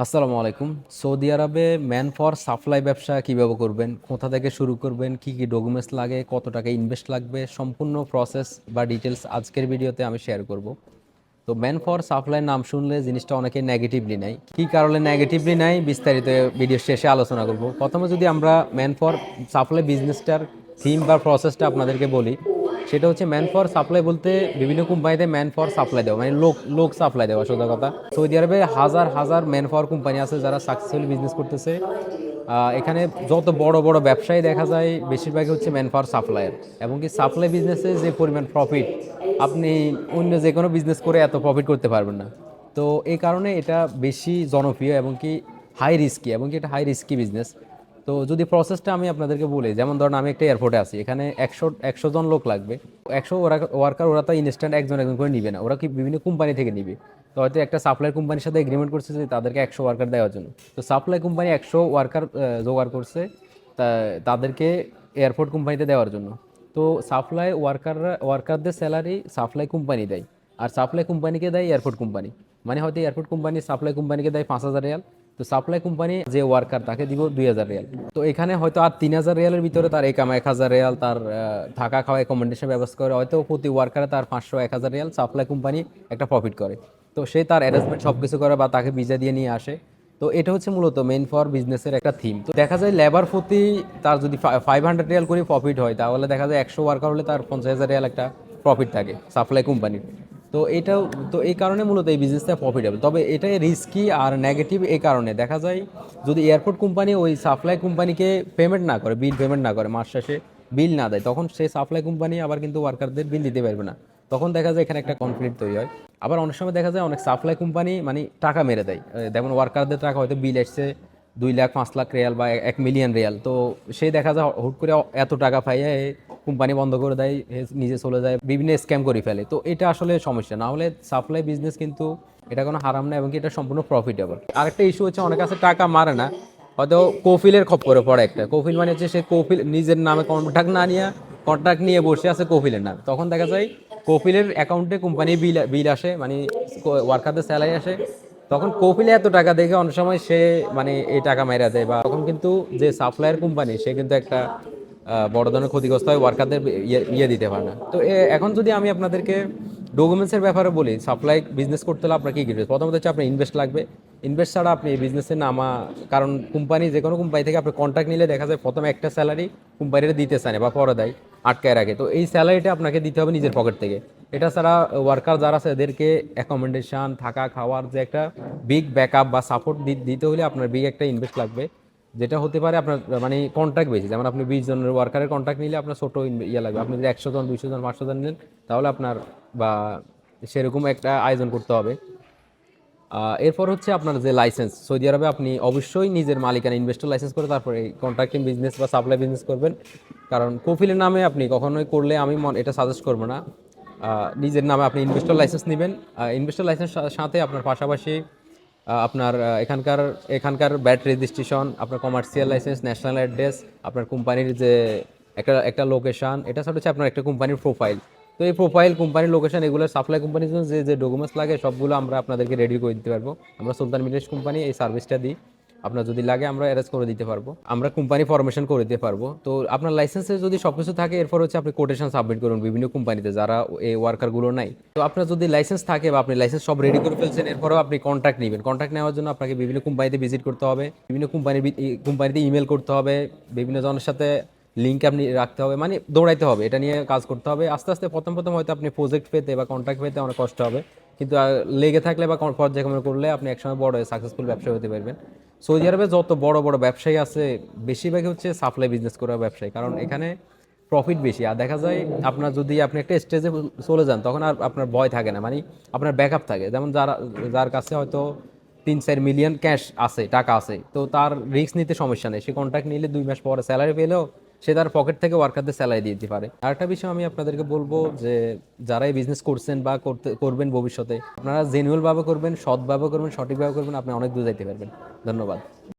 আসসালামু আলাইকুম। সৌদি আরবে ম্যান ফর সাপ্লাই ব্যবসা কিভাবে করবেন, কোথা থেকে শুরু করবেন, কি কি ডকুমেন্টস লাগে, কত টাকা ইনভেস্ট লাগবে, সম্পূর্ণ প্রসেস বা ডিটেলস আজকের ভিডিওতে আমি শেয়ার করব। তো ম্যান ফর সাপ্লাই নাম শুনলে জিনিসটা অনেকে নেগেটিভলি নেয়। কী কারণে নেগেটিভলি নেয় বিস্তারিত ভিডিও শেষে আলোচনা করব। প্রথমে যদি আমরা ম্যান ফর সাপ্লাই বিজনেসটার থিম বা প্রসেসটা আপনাদেরকে বলি, সেটা হচ্ছে ম্যান ফর সাপ্লাই বলতে বিভিন্ন কোম্পানিতে ম্যান ফর সাপ্লাই দেওয়া, মানে লোক লোক সাপ্লাই দেওয়া সোজা কথা। সৌদি আরবে হাজার হাজার ম্যান ফর কোম্পানি আছে যারা সাকসেসফুলি বিজনেস করতেছে। এখানে যত বড় বড় ব্যবসায়ী দেখা যায় বেশিরভাগই হচ্ছে ম্যান পাওয়ার সাপ্লায়ার। এবং কি সাপ্লাই বিজনেসে যে পরিমাণ প্রফিট, আপনি অন্য যে কোনো বিজনেস করে এত প্রফিট করতে পারবেন না। তো এই কারণে এটা বেশি জনপ্রিয় এবং কি হাই রিস্কি, এবং কি এটা হাই রিস্কি বিজনেস। তো যদি প্রসেসটা আমি আপনাদেরকে বলি, যেমন ধরুন আমি একটা এয়ারপোর্টে আছি, এখানে একশো একশো জন লোক লাগবে। একশো ওয়ার্কার, ওরা তো ইনস্ট্যান্ট একজন একজন করে নিবে না, ওরা কি বিভিন্ন কোম্পানি থেকে নিবে। তো হয়তো একটা সাপ্লাই কোম্পানির সাথে এগ্রিমেন্ট করছে যে তাদেরকে 100 ওয়ার্কার দেওয়ার জন্য। তো সাপ্লাই কোম্পানি 100 ওয়ার্কার জোগাড় করছে তাদেরকে এয়ারপোর্ট কোম্পানিতে দেওয়ার জন্য। তো সাপ্লাই ওয়ার্কারদের স্যালারি সাপ্লাই কোম্পানি দেয়, আর সাপ্লাই কোম্পানিকে দেয় এয়ারপোর্ট কোম্পানি। মানে হয়তো এয়ারপোর্ট কোম্পানি সাপ্লাই কোম্পানিকে দেয় 5,000 রিয়াল, তো সাপ্লাই কোম্পানি যে ওয়ার্কার তাকে দিব 2,000 রিয়াল। তো এখানে হয়তো আর 3,000 রিয়ালের ভিতরে তার এই কামা 1,000 রিয়াল, তার থাকা খাওয়া অ্যাকোমোডেশন ব্যবস্থা করে, হয়তো প্রতি ওয়ার্কারে তার 500-1,000 রিয়াল সাপ্লাই কোম্পানি একটা প্রফিট করে। তো সে তার অ্যারেঞ্জমেন্ট সব কিছু করে বা তাকে ভিসা দিয়ে নিয়ে আসে। তো এটা হচ্ছে মূলত মেইন ফর বিজনেসের একটা থিম। তো দেখা যায় লেবার প্রতি তার যদি 500 রিয়াল করে প্রফিট হয়, তাহলে দেখা যায় 100 ওয়ার্কার হলে তার 50,000 রিয়াল একটা প্রফিট থাকে সাপ্লাই কোম্পানির। তো এটাও, তো এই কারণে মূলত এই বিজনেসটা প্রফিটেবল। তবে এটাই রিস্কি আর নেগেটিভ এই কারণে দেখা যায়, যদি এয়ারপোর্ট কোম্পানি ওই সাপ্লাই কোম্পানিকে পেমেন্ট না করে, বিল পেমেন্ট না করে, মাস শেষে বিল না দেয়, তখন সেই সাপ্লাই কোম্পানি আবার কিন্তু ওয়ার্কারদের বিল দিতে পারবে না। তখন দেখা যায় এখানে একটা কনফ্লিক্ট তৈরি হয়। আবার অনেক সময় দেখা যায় অনেক সাপ্লাই কোম্পানি মানে টাকা মেরে দেয়, যেমন ওয়ার্কারদের টাকা হয়তো বিল এসছে 2 লাখ 5 লাখ রিয়াল বা 1 মিলিয়ন রিয়াল। তো সে দেখা যায় হুট করে এত টাকা পাইয়ে কোম্পানি বন্ধ করে দেয়, নিজে চলে যায়, বিভিন্ন স্ক্যাম করে ফেলে। তো এটা আসলে সমস্যা না হলে সাপ্লাই বিজনেস কিন্তু এটা কোনো হারাম না, এবং কি এটা সম্পূর্ণ প্রফিটেবল। আরেকটা ইস্যু হচ্ছে অনেক কাছে টাকা মারে না, হয়তো কফিলের খপ্পরে পড়ে একটা। কফিল মানে হচ্ছে সে কফিল নিজের নামে কন্ট্রাক্ট না নিয়ে, কন্ট্রাক্ট নিয়ে বসে আছে কফিলের নাম। তখন দেখা যায় কফিলের অ্যাকাউন্টে কোম্পানির বিল বিল আসে, মানে ওয়ার্কারদের স্যালারি আসে। তখন কফিলে এত টাকা দেখে অনেক সময় সে মানে এই টাকা মাইরা দেয়, বা তখন কিন্তু যে সাপ্লায়ার কোম্পানি সে কিন্তু একটা বড় ধরনের ক্ষতিগ্রস্ত হয়, ওয়ার্কারদের ইয়ে দিতে পারে না। তো এখন যদি আমি আপনাদেরকে ডকুমেন্টসের ব্যাপারে বলি, সাপ্লাই বিজনেস করতে হলে আপনার কী কী প্রথমত হচ্ছে আপনার ইনভেস্ট লাগবে। ইনভেস্ট ছাড়া আপনি এই বিজনেসে নামা, কারণ কোম্পানি যে কোনো কোম্পানি থেকে আপনি কন্ট্রাক্ট নিলে দেখা যায় প্রথমে একটা স্যালারি কোম্পানিটা দিতে চায় না বা পরে দেয়, আটকায় রাখে। তো এই স্যালারিটা আপনাকে দিতে হবে নিজের পকেট থেকে। এটা ছাড়া ওয়ার্কার যারা আছে এদেরকে অ্যাকোমোডেশন, থাকা খাওয়ার যে একটা বিগ ব্যাকআপ বা সাপোর্ট দিতে হলে আপনার বিগ একটা ইনভেস্ট লাগবে। যেটা হতে পারে আপনার মানে কন্ট্রাক্ট বেশি, যেমন আপনি 20 জনের ওয়ার্কারের কন্ট্রাক্ট নিলে আপনার ছোটো ইয়ে লাগবে। আপনি যদি 100 জন, 200 জন, 500 জন নিলেন, তাহলে আপনার বা সেরকম একটা আয়োজন করতে হবে। এরপর হচ্ছে আপনার যে লাইসেন্স, সৌদি আরবে আপনি অবশ্যই নিজের মালিকানা ইনভেস্টর লাইসেন্স করে তারপরে কন্ট্রাক্টিং বিজনেস বা সাপ্লাই বিজনেস করবেন। কারণ কফিলের নামে আপনি কখনোই করলে আমি এটা সাজেস্ট করবো না। নিজের নামে আপনি ইনভেস্টর লাইসেন্স নেবেন। ইনভেস্টর লাইসেন্স সাথে আপনার পাশাপাশি আপনার এখানকার এখানকার ব্যাট রেজিস্ট্রেশন, আপনার কমার্শিয়াল লাইসেন্স, ন্যাশনাল অ্যাড্রেস, আপনার কোম্পানির যে একটা একটা লোকেশন, এটা সব হচ্ছে আপনার একটা কোম্পানির প্রোফাইল। তো এই প্রোফাইল, কোম্পানির লোকেশন, এগুলো সাপ্লাই কোম্পানির জন্য যে যে ডকুমেন্টস লাগে সবগুলো আমরা আপনাদেরকে রেডি করে দিতে পারবো। আমরা সুলতান মিডিয়াস কোম্পানি এই সার্ভিসটা দিই। আপনার যদি লাগে আমরা অ্যারেঞ্জ করে দিতে পারবো, আমরা কোম্পানি ফরমেশন করে দিতে পারবো। তো আপনার লাইসেন্সে যদি সব কিছু থাকে, এরপর হচ্ছে আপনি কোটেশন সাবমিট করুন বিভিন্ন কোম্পানিতে যারা এই ওয়ার্কারগুলো নাই। তো আপনার যদি লাইসেন্স থাকে বা আপনি লাইসেন্স সব রেডি করে ফেলছেন, এরপরেও আপনি কন্ট্রাক্ট নেবেন। কন্ট্রাক্ট নেওয়ার জন্য আপনাকে বিভিন্ন কোম্পানিতে ভিজিট করতে হবে, বিভিন্ন কোম্পানিতে ইমেল করতে হবে, বিভিন্ন জনের সাথে লিঙ্ক আপনি রাখতে হবে, মানে দৌড়াইতে হবে, এটা নিয়ে কাজ করতে হবে। আস্তে আস্তে প্রথম প্রথম হয়তো আপনি প্রজেক্ট পেতে বা কন্ট্রাক্ট পেতে অনেক কষ্ট হবে, কিন্তু লেগে থাকলে বা পর্যায়ক্রমে করলে আপনি একসময় বড় সাকসেসফুল ব্যবসা হতে পারবেন। সৌদি আরবে যত বড় বড় ব্যবসায়ী আছে বেশিরভাগই হচ্ছে সাপ্লাই বিজনেস করা ব্যবসায়ী, কারণ এখানে প্রফিট বেশি। আর দেখা যায় আপনার যদি আপনি একটা স্টেজে চলে যান, তখন আর আপনার ভয় থাকে না, মানে আপনার ব্যাকআপ থাকে। যেমন যার কাছে হয়তো 3-4 মিলিয়ন ক্যাশ আছে, টাকা আছে, তো তার রিস্ক নিতে সমস্যা নেই। সে কন্ট্রাক্ট নিলে 2 মাস পরে স্যালারি পেলেও সে তার পকেট থেকে ওয়ার্কারদের স্যালারি দিয়ে দিতে পারে। আরেকটা বিষয় আমি আপনাদেরকে বলবো যে যারা এই বিজনেস করছেন বা করবেন ভবিষ্যতে, আপনারা জেনুয়াল ভাবে করবেন, সৎভাবে করবেন, সঠিকভাবে করবেন, আপনি অনেক দূর যাইতে পারবেন। ধন্যবাদ।